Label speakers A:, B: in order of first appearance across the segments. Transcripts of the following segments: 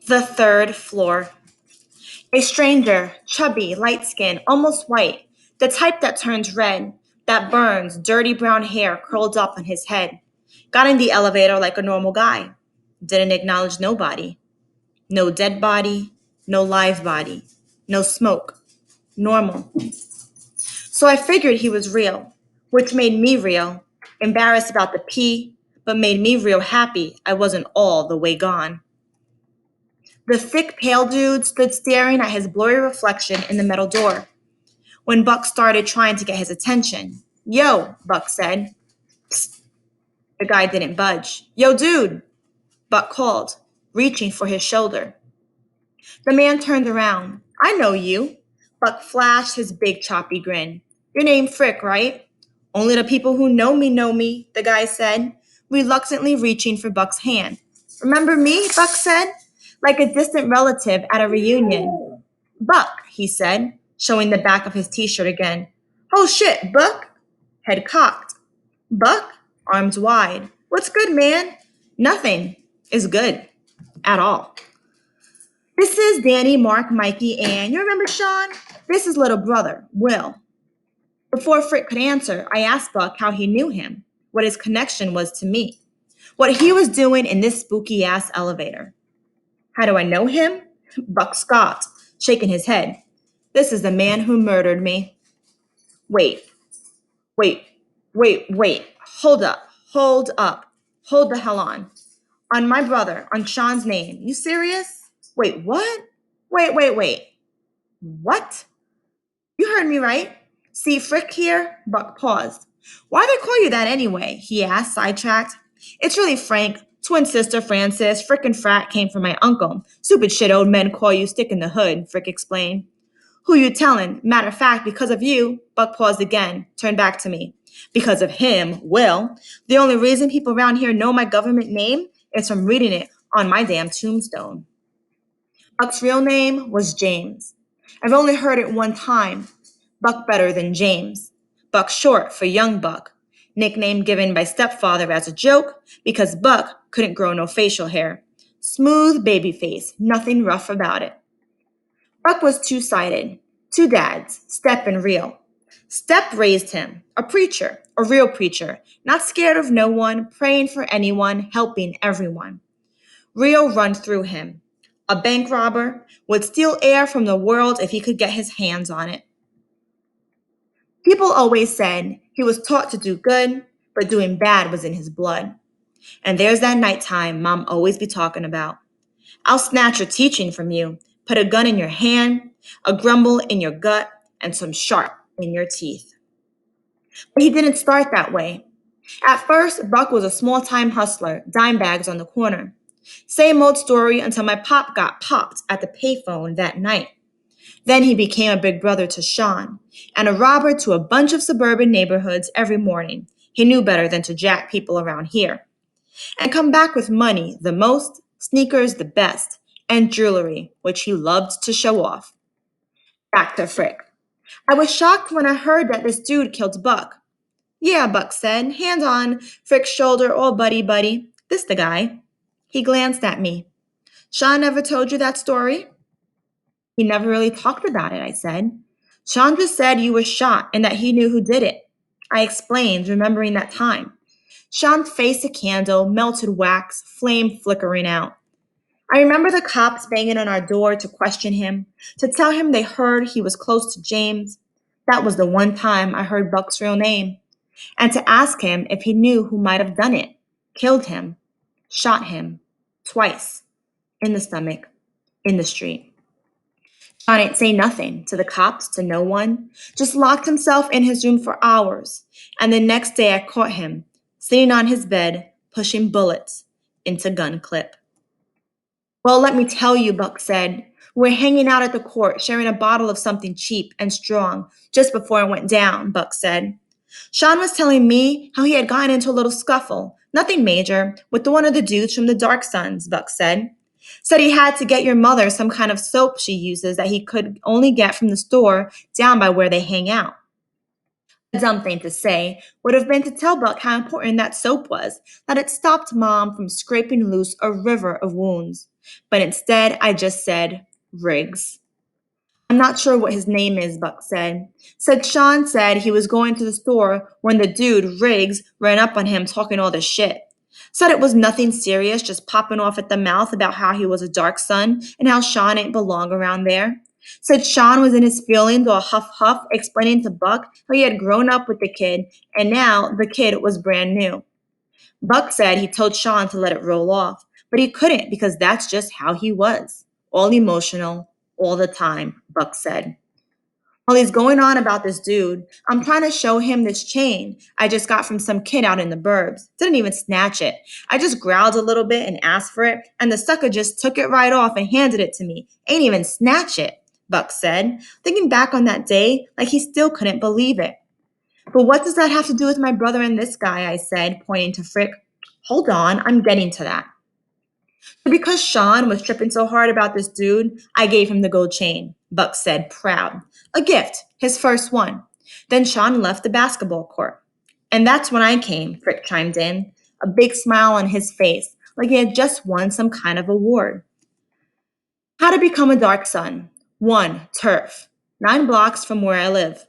A: The third floor. A stranger, chubby, light skinned, almost white, the type that turns red, that burns, dirty brown hair curled up on his head, got in the elevator like a normal guy. Didn't acknowledge nobody. No dead body, no live body, no smoke. Normal. So I figured he was real, which made me real, embarrassed about the pee, but made me real happy I wasn't all the way gone. The thick, pale dude stood staring at his blurry reflection in the metal door. When Buck started trying to get his attention, "Yo," Buck said. Psst, the guy didn't budge. "Yo, dude," Buck called, reaching for his shoulder. The man turned around. "I know you." Buck flashed his big choppy grin. "Your name Frick, right?" "Only the people who know me," the guy said, reluctantly reaching for Buck's hand. "Remember me?" Buck said, like a distant relative at a reunion. "Buck," he said, showing the back of his t-shirt again. "Oh shit, Buck?" Head cocked. "Buck?" Arms wide. "What's good, man?" "Nothing is good at all." "This is Danny, Mark, Mikey, and you remember Sean? This is little brother, Will." Before Frick could answer, I asked Buck how he knew him, what his connection was to me, what he was doing in this spooky ass elevator. "How do I know him?" Buck scoffed, shaking his head. "This is the man who murdered me." Wait, wait, wait. Hold up. Hold the hell on. On my brother, on Sean's name. You serious? Wait, what? Wait. What? You heard me right. "See Frick here?" Buck paused. "Why they call you that anyway?" he asked, sidetracked. "It's really Frank. Twin sister Francis. Frick and Frat came from my uncle. Stupid shit old men call you Stick in the Hood," Frick explained. "Who you tellin'? Matter of fact, because of you," Buck paused again, turned back to me. "Because of him, Will. The only reason people around here know my government name is from reading it on my damn tombstone." Buck's real name was James. I've only heard it one time. Buck better than James. Buck short for Young Buck. Nickname given by stepfather as a joke because Buck couldn't grow no facial hair. Smooth baby face, nothing rough about it. Buck was two-sided. Two dads, Step and Real. Step raised him, a preacher, a real preacher, not scared of no one, praying for anyone, helping everyone. Real run through him. A bank robber, would steal air from the world if he could get his hands on it. People always said he was taught to do good, but doing bad was in his blood. And there's that nighttime Mom always be talking about. "I'll snatch your teaching from you, put a gun in your hand, a grumble in your gut, and some sharp in your teeth." But he didn't start that way. At first, Buck was a small-time hustler, dime bags on the corner. Same old story until my pop got popped at the payphone that night. Then he became a big brother to Sean, and a robber to a bunch of suburban neighborhoods every morning. He knew better than to jack people around here. And come back with money, the most, sneakers, the best, and jewelry, which he loved to show off. Back to Frick. "I was shocked when I heard that this dude killed Buck." "Yeah," Buck said, hand on Frick's shoulder, all buddy. "This the guy." He glanced at me. "Sean never told you that story?" "He never really talked about it," I said. "Sean just said you were shot and that he knew who did it." I explained, remembering that time. Sean faced a candle, melted wax, flame flickering out. I remember the cops banging on our door to question him, to tell him they heard he was close to James. That was the one time I heard Buck's real name. And to ask him if he knew who might have done it, killed him, shot him, twice, in the stomach, in the street. Sean ain't say nothing to the cops, to no one, just locked himself in his room for hours. And the next day I caught him, sitting on his bed, pushing bullets into gun clip. "Well, let me tell you," Buck said. "We were hanging out at the court, sharing a bottle of something cheap and strong, just before it went down," Buck said. "Sean was telling me how he had gotten into a little scuffle, nothing major, with one of the dudes from the Dark Sons," Buck said. "Said he had to get your mother some kind of soap she uses that he could only get from the store down by where they hang out." A dumb thing to say would have been to tell Buck how important that soap was, that it stopped Mom from scraping loose a river of wounds. But instead, I just said, Riggs. I'm not sure what his name is, Buck said. Said Sean said he was going to the store when the dude, Riggs, ran up on him talking all this shit. Said it was nothing serious, just popping off at the mouth about how he was a dark son and how Sean ain't belong around there. Said Sean was in his feelings all huff huff, explaining to Buck how he had grown up with the kid and now the kid was brand new. Buck said he told Sean to let it roll off, but he couldn't because that's just how he was. All emotional, all the time, Buck said. While he's going on about this dude, I'm trying to show him this chain I just got from some kid out in the burbs. Didn't even snatch it. I just growled a little bit and asked for it, and the sucker just took it right off and handed it to me. Ain't even snatch it, Buck said, thinking back on that day like he still couldn't believe it. But what does that have to do with my brother and this guy? I said, pointing to Frick. Hold on, I'm getting to that. So because Sean was tripping so hard about this dude, I gave him the gold chain, Buck said, proud. A gift, his first one. Then Sean left the basketball court. And that's when I came, Frick chimed in, a big smile on his face, like he had just won some kind of award. How to become a dark sun. 1. Turf. 9 blocks from where I live.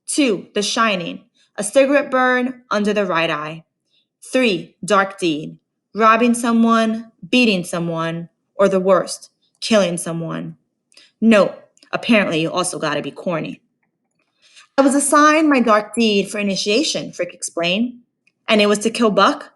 A: 2. The Shining. A cigarette burn under the right eye. 3. Dark deed. Robbing someone, beating someone, or the worst, killing someone. Note, apparently you also gotta be corny. I was assigned my dark deed for initiation, Frick explained. And it was to kill Buck?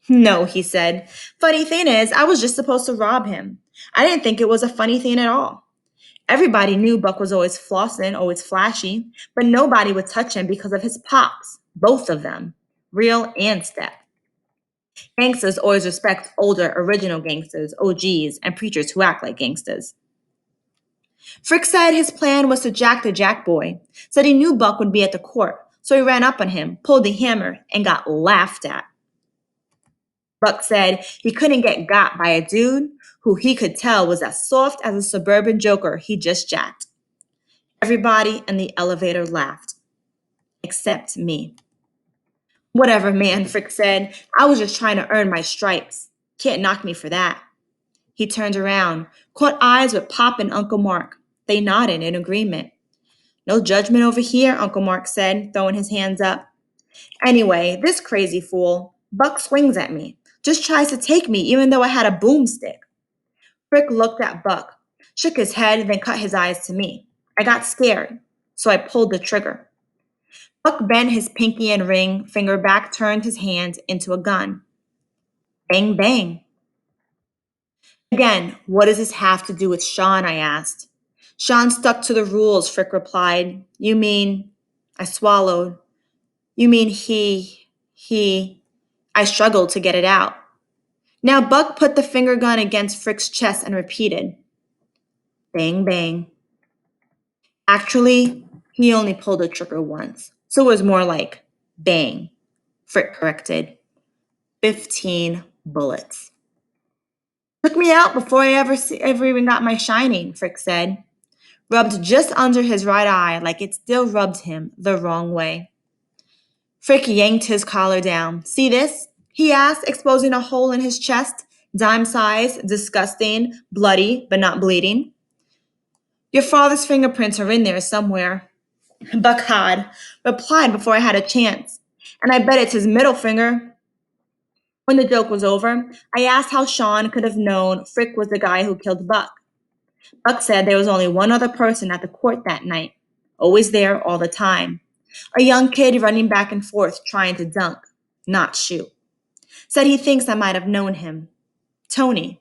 A: No, he said. Funny thing is, I was just supposed to rob him. I didn't think it was a funny thing at all. Everybody knew Buck was always flossing, always flashy, but nobody would touch him because of his pops, both of them, real and step. Gangsters always respect older, original gangsters, OGs, and preachers who act like gangsters. Frick said his plan was to jack the jack boy, said he knew Buck would be at the court, so he ran up on him, pulled the hammer, and got laughed at. Buck said he couldn't get got by a dude who he could tell was as soft as a suburban joker he just jacked. Everybody in the elevator laughed, except me. Whatever, man, Frick said. I was just trying to earn my stripes. Can't knock me for that. He turned around, caught eyes with Pop and Uncle Mark. They nodded in agreement. No judgment over here, Uncle Mark said, throwing his hands up. Anyway, this crazy fool, Buck swings at me, just tries to take me even though I had a boomstick. Frick looked at Buck, shook his head, then cut his eyes to me. I got scared, so I pulled the trigger. Buck bent his pinky and ring finger back, turned his hand into a gun. Bang, bang. Again, what does this have to do with Sean? I asked. Sean stuck to the rules, Frick replied. You mean, I swallowed. You mean he, I struggled to get it out. Now Buck put the finger gun against Frick's chest and repeated, bang, bang. Actually, he only pulled the trigger once, so it was more like bang, Frick corrected. 15 bullets. Took me out before I ever even got my shining, Frick said. Rubbed just under his right eye like it still rubbed him the wrong way. Frick yanked his collar down. See this? He asked, exposing a hole in his chest, dime-sized, disgusting, bloody, but not bleeding. Your father's fingerprints are in there somewhere, Buck had replied before I had a chance. And I bet it's his middle finger. When the joke was over, I asked how Sean could have known Frick was the guy who killed Buck. Buck said there was only one other person at the court that night, always there all the time. A young kid running back and forth trying to dunk, not shoot. Said he thinks I might have known him. Tony.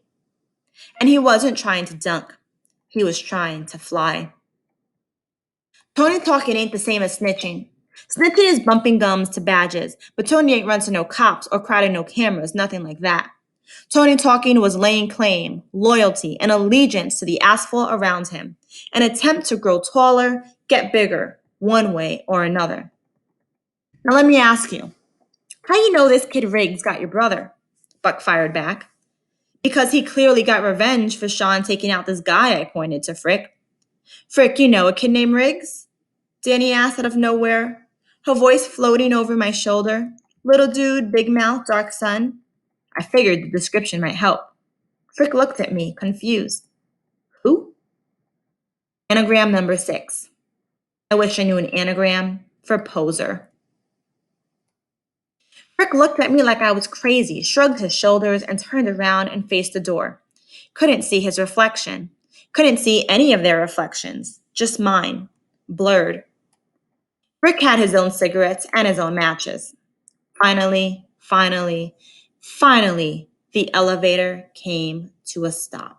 A: And he wasn't trying to dunk. He was trying to fly. Tony talking ain't the same as snitching. Snitching is bumping gums to badges, but Tony ain't run to no cops or crowding no cameras, nothing like that. Tony talking was laying claim, loyalty, and allegiance to the asphalt around him, an attempt to grow taller, get bigger, one way or another. Now let me ask you, how you know this kid Riggs got your brother? Buck fired back. Because he clearly got revenge for Sean taking out this guy, I pointed to Frick. Frick, you know a kid named Riggs? Danny asked out of nowhere, her voice floating over my shoulder. Little dude, big mouth, dark sun. I figured the description might help. Frick looked at me, confused. Who? Anagram number 6. I wish I knew an anagram for poser. Frick looked at me like I was crazy, shrugged his shoulders, and turned around and faced the door. Couldn't see his reflection. Couldn't see any of their reflections, just mine, blurred. Frick had his own cigarettes and his own matches. Finally, the elevator came to a stop.